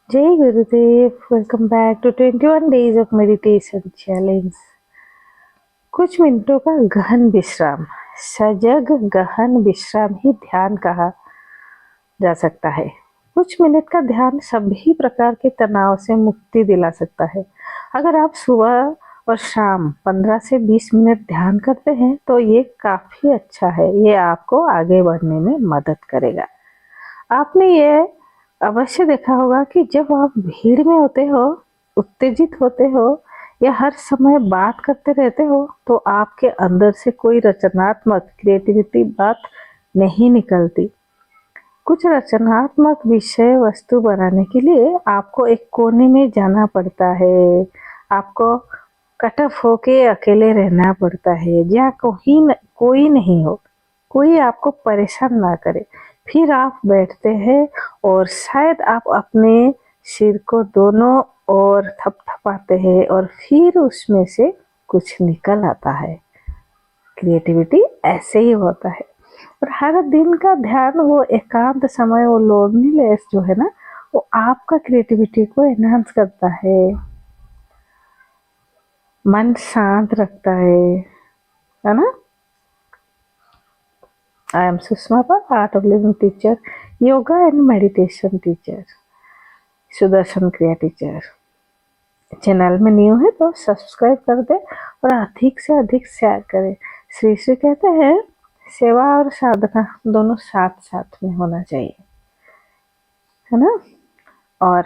जय Gurudev. Welcome back to 21 days of meditation challenge. कुछ मिनटों का गहन विश्राम, सजग गहन विश्राम ही ध्यान कहा जा सकता है। कुछ मिनट का ध्यान सभी प्रकार के तनाव से मुक्ति दिला सकता है। अगर आप सुबह और शाम 15 से 20 मिनट ध्यान करते हैं तो ये काफी अच्छा है। ये आपको आगे बढ़ने में मदद करेगा। आपने ये अवश्य देखा होगा कि जब आप भीड़ में होते हो, उत्तेजित होते हो या हर समय बात करते रहते हो तो आपके अंदर से कोई रचनात्मक क्रिएटिविटी बात नहीं निकलती। कुछ रचनात्मक विषय वस्तु बनाने के लिए आपको एक कोने में जाना पड़ता है। आपको कट ऑफ होके अकेले रहना पड़ता है जहाँ कोई नहीं हो, कोई आपको परेशान ना करे। फिर आप बैठते हैं और शायद आप अपने सिर को दोनों ओर थपथपाते हैं और फिर उसमें से कुछ निकल आता है। क्रिएटिविटी ऐसे ही होता है। और हर दिन का ध्यान, वो एकांत समय, वो लोनलीनेस जो है ना, वो आपका क्रिएटिविटी को एनहांस करता है, मन शांत रखता है ना। I am Sushma Pal, Art of Living teacher, Yoga and Meditation teacher, Sudarshan क्रिया टीचर। चैनल में न्यू है तो सब्सक्राइब कर दे और अधिक से अधिक शेयर करें। श्री श्री कहते हैं सेवा और साधना दोनों साथ साथ में होना चाहिए, है ना। और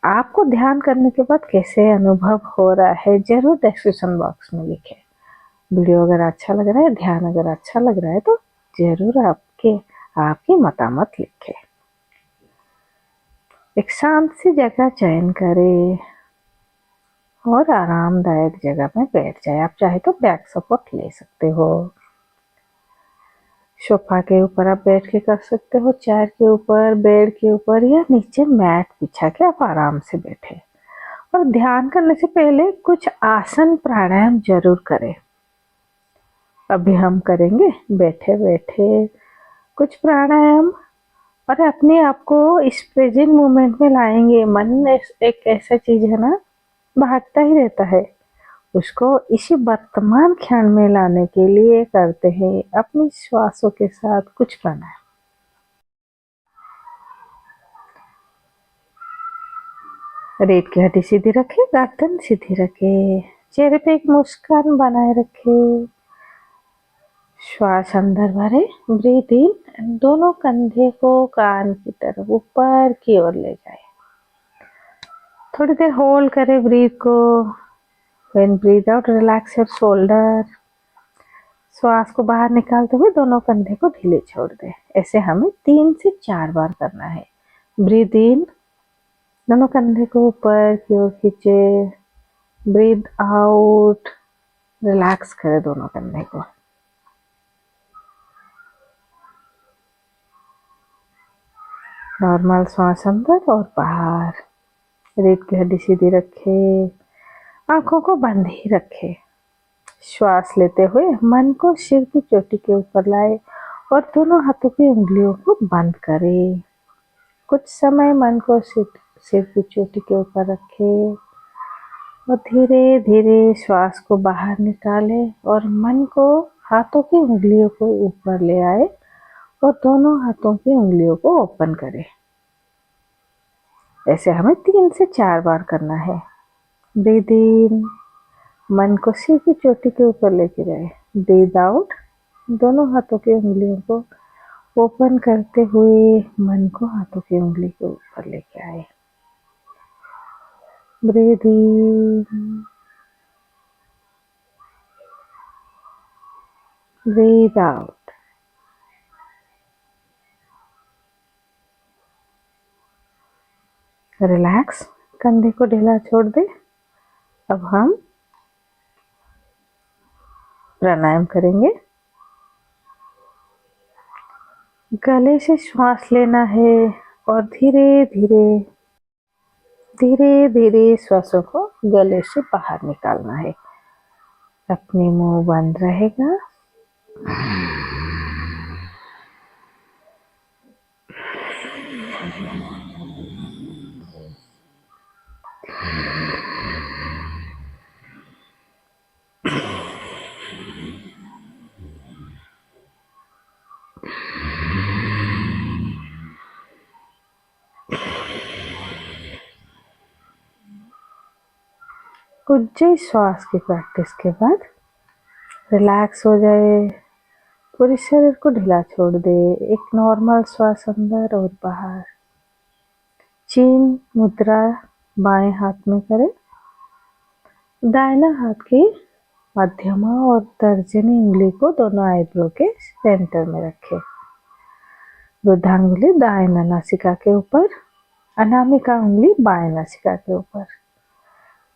आपको ध्यान करने के बाद कैसे अनुभव हो रहा है जरूर डिस्क्रिप्शन बॉक्स में लिखें। वीडियो अगर अच्छा लग रहा है, ध्यान अगर अच्छा लग रहा है तो जरूर आपकी मतामत लिखें। एक शांत सी जगह चयन करें और आरामदायक जगह में बैठ जाए। आप चाहे तो बैक सपोर्ट ले सकते हो, सोफा के ऊपर आप बैठ के कर सकते हो, चेयर के ऊपर, बेड के ऊपर या नीचे मैट बिछा के आप आराम से बैठे। और ध्यान करने से पहले कुछ आसन प्राणायाम जरूर करें। अभी हम करेंगे बैठे बैठे कुछ प्राणायाम और अपने आप को इस प्रेजेंट मोमेंट में लाएंगे। मन एक ऐसा चीज है ना, भागता ही रहता है, उसको इसी वर्तमान क्षण में लाने के लिए करते हैं अपनी श्वासों के साथ कुछ प्राणायाम। रीढ़ की हड्डी सीधी रखे, गर्दन सीधी रखे, चेहरे पे एक मुस्कान बनाए रखे। श्वास अंदर भरे, ब्रीथ इन, दोनों कंधे को कान की तरफ ऊपर की ओर ले जाए। थोड़ी देर होल्ड करें ब्रीथ को। When breathe out relax your shoulder. श्वास को बाहर निकालते हुए दोनों कंधे को ढीले छोड़ दें। ऐसे हमें 3 से 4 बार करना है। ब्रीथ इन, दोनों कंधे को ऊपर की ओर खींचे। ब्रीथ आउट, रिलैक्स करें दोनों कंधे को। नॉर्मल श्वास अंदर और बाहर। रीढ़ की हड्डी सीधी रखे, आंखों को बंद ही रखे। श्वास लेते हुए मन को सिर की चोटी के ऊपर लाए और दोनों हाथों की उंगलियों को बंद करें। कुछ समय मन को सिर की चोटी के ऊपर रखे और धीरे धीरे श्वास को बाहर निकाले और मन को हाथों की उंगलियों को ऊपर ले आए और दोनों हाथों की उंगलियों को ओपन करें। ऐसे हमें 3 से 4 बार करना है। ब्रीथ इन, मन को सिर की चोटी के ऊपर लेके जाए। ब्रीथ आउट, दोनों हाथों की उंगलियों को ओपन करते हुए मन को हाथों की उंगली के ऊपर लेके आए। ब्रीथ इन, ब्रीथ आउट। रिलैक्स, कंधे को ढीला छोड़ दे। अब हम प्राणायाम करेंगे। गले से श्वास लेना है और धीरे धीरे श्वासों को गले से बाहर निकालना है। अपनी मुंह बंद रहेगा। उज्जैन श्वास की प्रैक्टिस के बाद रिलैक्स हो जाए, पूरे शरीर को ढीला छोड़ दे। एक नॉर्मल श्वास अंदर और बाहर। चीन मुद्रा बाएं हाथ में करें। दाहिना हाथ की मध्यमा और तर्जनी उंगली को दोनों आईब्रो के सेंटर में रखें। वृद्धांगुली दाएं नासिका के ऊपर, अनामिका उंगली बाएं नासिका के ऊपर।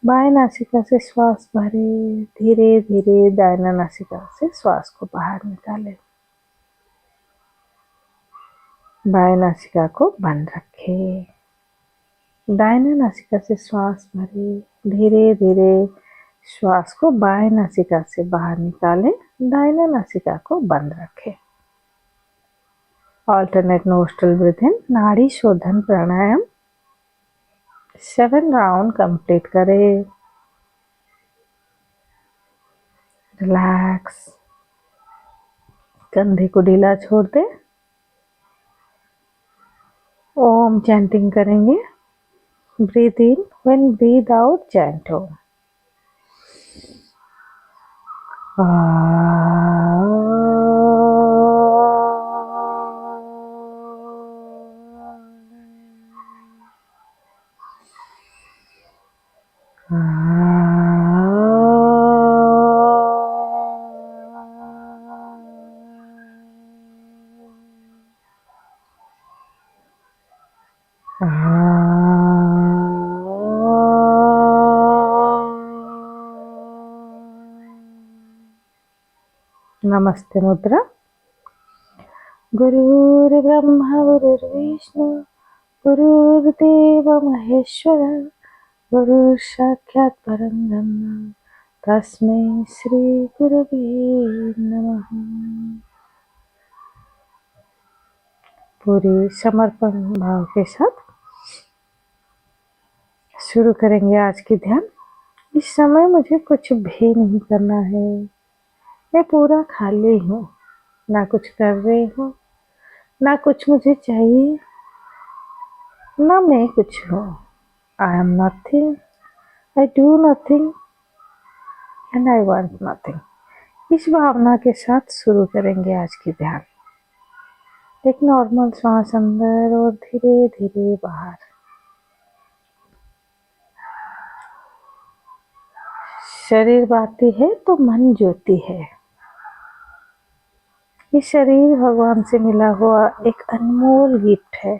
बाएं नासिका से श्वास भरे, धीरे धीरे दाहिना नासिका से श्वास को बाहर निकालें। बाएं नासिका को बंद रखें। दाहिना नासिका से श्वास भरे, धीरे धीरे श्वास को बाएं नासिका से बाहर निकालें। दाहिना नासिका को बंद रखें। ऑल्टरनेट नोस्ट्रल ब्रीथ इन, नाड़ी शोधन प्राणायाम 7 राउंड कंप्लीट करें। रिलैक्स, कंधे को ढीला छोड़ दे। ओम चैंटिंग करेंगे। Breathe in, when breathe out chant Om. Namaste mudra. गुरुर्ब्रह्मा गुरुर्विष्णु गुरुर्देव महेश्वर, गुरु साक्षात् परं ब्रह्म तस्मै श्री गुरवे नमः। पूरे समर्पण भाव के साथ शुरू करेंगे आज की ध्यान। इस समय मुझे कुछ भी नहीं करना है। मैं पूरा खाली हूँ, ना कुछ कर रही हूँ, ना कुछ मुझे चाहिए, ना मैं कुछ हूँ। I am nothing, I do nothing and I want nothing. इस भावना के साथ शुरू करेंगे आज की ध्यान। एक नॉर्मल सांस अंदर और धीरे धीरे बाहर। शरीर बाती है तो मन ज्योति है। ये शरीर भगवान से मिला हुआ एक अनमोल गिफ्ट है,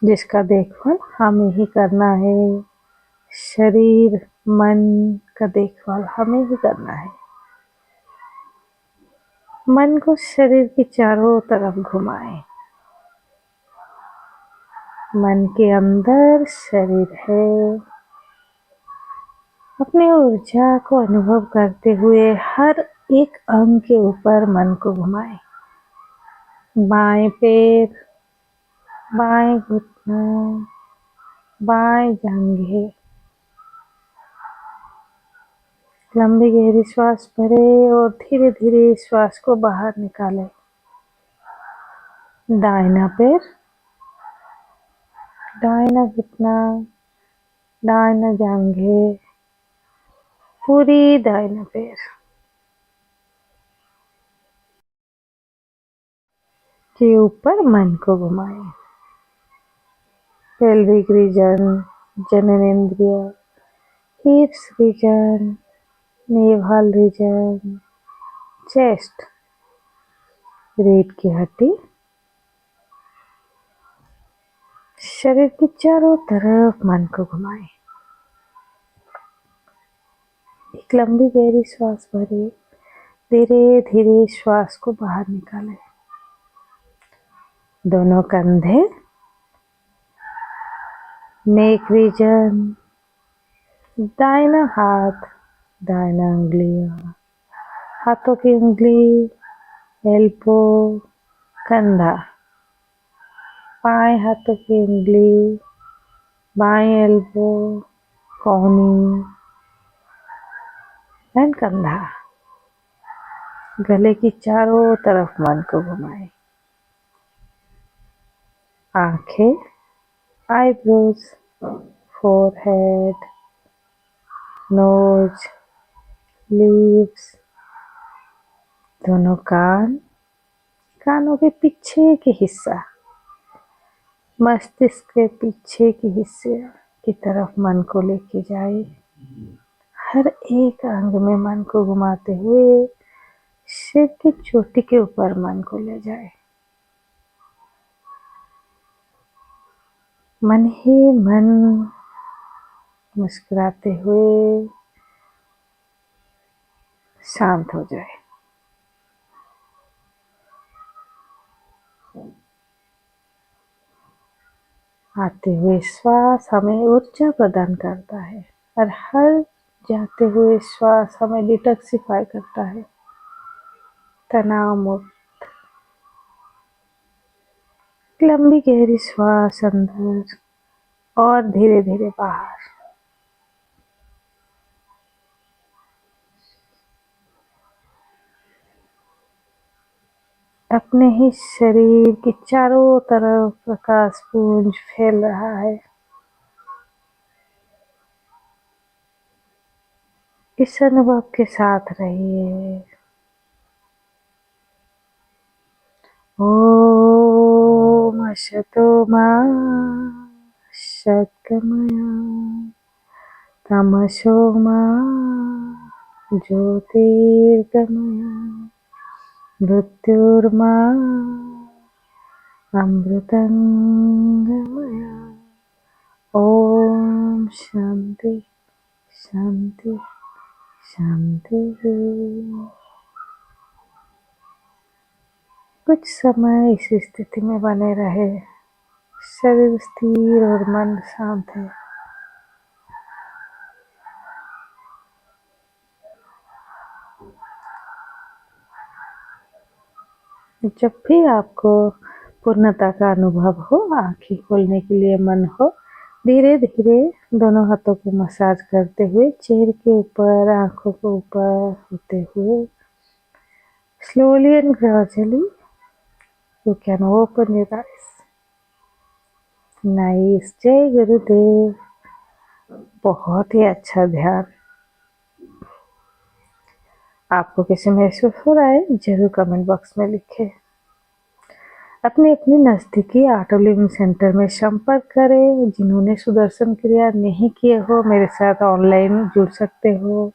जिसका देखभाल हमें ही करना है। शरीर मन का देखभाल हमें ही करना है। मन को शरीर के चारों तरफ घुमाएं। मन के अंदर शरीर है। अपनी ऊर्जा को अनुभव करते हुए हर एक अंग के ऊपर मन को घुमाएं। बाएं पैर, बाएं घुटना, बाएं जांघें। लंबी गहरी श्वास भरे और धीरे धीरे श्वास को बाहर निकालें। दाहिना पैर, दाहिना घुटना, दाहिना जांघें, पूरी दाहिना पैर के ऊपर मन को घुमाएं। पेल्विक रीजन, जननेंद्रिय, hips region, navel region, chest, रीढ़ की हड्डी, शरीर के चारों तरफ मन को घुमाएं। एक लंबी गहरी श्वास भरे, धीरे धीरे श्वास को बाहर निकालें। दोनों कंधे, नेक रीजन, दाहिना हाथ, दाहिना उंगलियां, हाथों की उंगली, एल्बो, कंधा, बाएं हाथों की उंगली, बाएं एल्बो, कोहनी एंड कंधा। गले की चारों तरफ मन को घुमाएं। आंखें, आईब्रोज, फोरहेड, नोज, लिप्स, दोनों कान, कानों के पीछे के हिस्सा, मस्तिष्क के पीछे के हिस्से की तरफ मन को लेके जाए। हर एक अंग में मन को घुमाते हुए सिर की चोटी के ऊपर मन को ले जाए। मन ही मन मुस्कुराते हुए शांत हो जाए। आते हुए श्वास हमें ऊर्जा प्रदान करता है और हर जाते हुए श्वास हमें डिटॉक्सिफाई करता है, तनाव मुक्त। लंबी गहरी श्वास अंदर और धीरे धीरे बाहर। अपने ही शरीर के चारों तरफ प्रकाश पुंज फैल रहा है। इस अनुभव के साथ रहिए। ओम असतो मा सद्गमया तमसो मा ज्योतिर्गमया मृत्युर्मा अमृतंगमया। ओम शांति शांति शांति। कुछ समय इस स्थिति में बने रहे। शरीर स्थिर और मन शांत है। जब भी आपको पूर्णता का अनुभव हो, आंखें खोलने के लिए मन हो, धीरे धीरे दोनों हाथों को मसाज करते हुए चेहरे के ऊपर, आंखों के ऊपर होते हुए slowly and gradually you can open your eyes. Nice, जय गुरुदेव। बहुत ही अच्छा ध्यान। आपको कैसे महसूस हो रहा है जरूर कमेंट बॉक्स में लिखें। अपने अपने नज़दीकी ऑटो लिविंग सेंटर में संपर्क करें। जिन्होंने सुदर्शन क्रिया नहीं किए हो, मेरे साथ ऑनलाइन जुड़ सकते हो।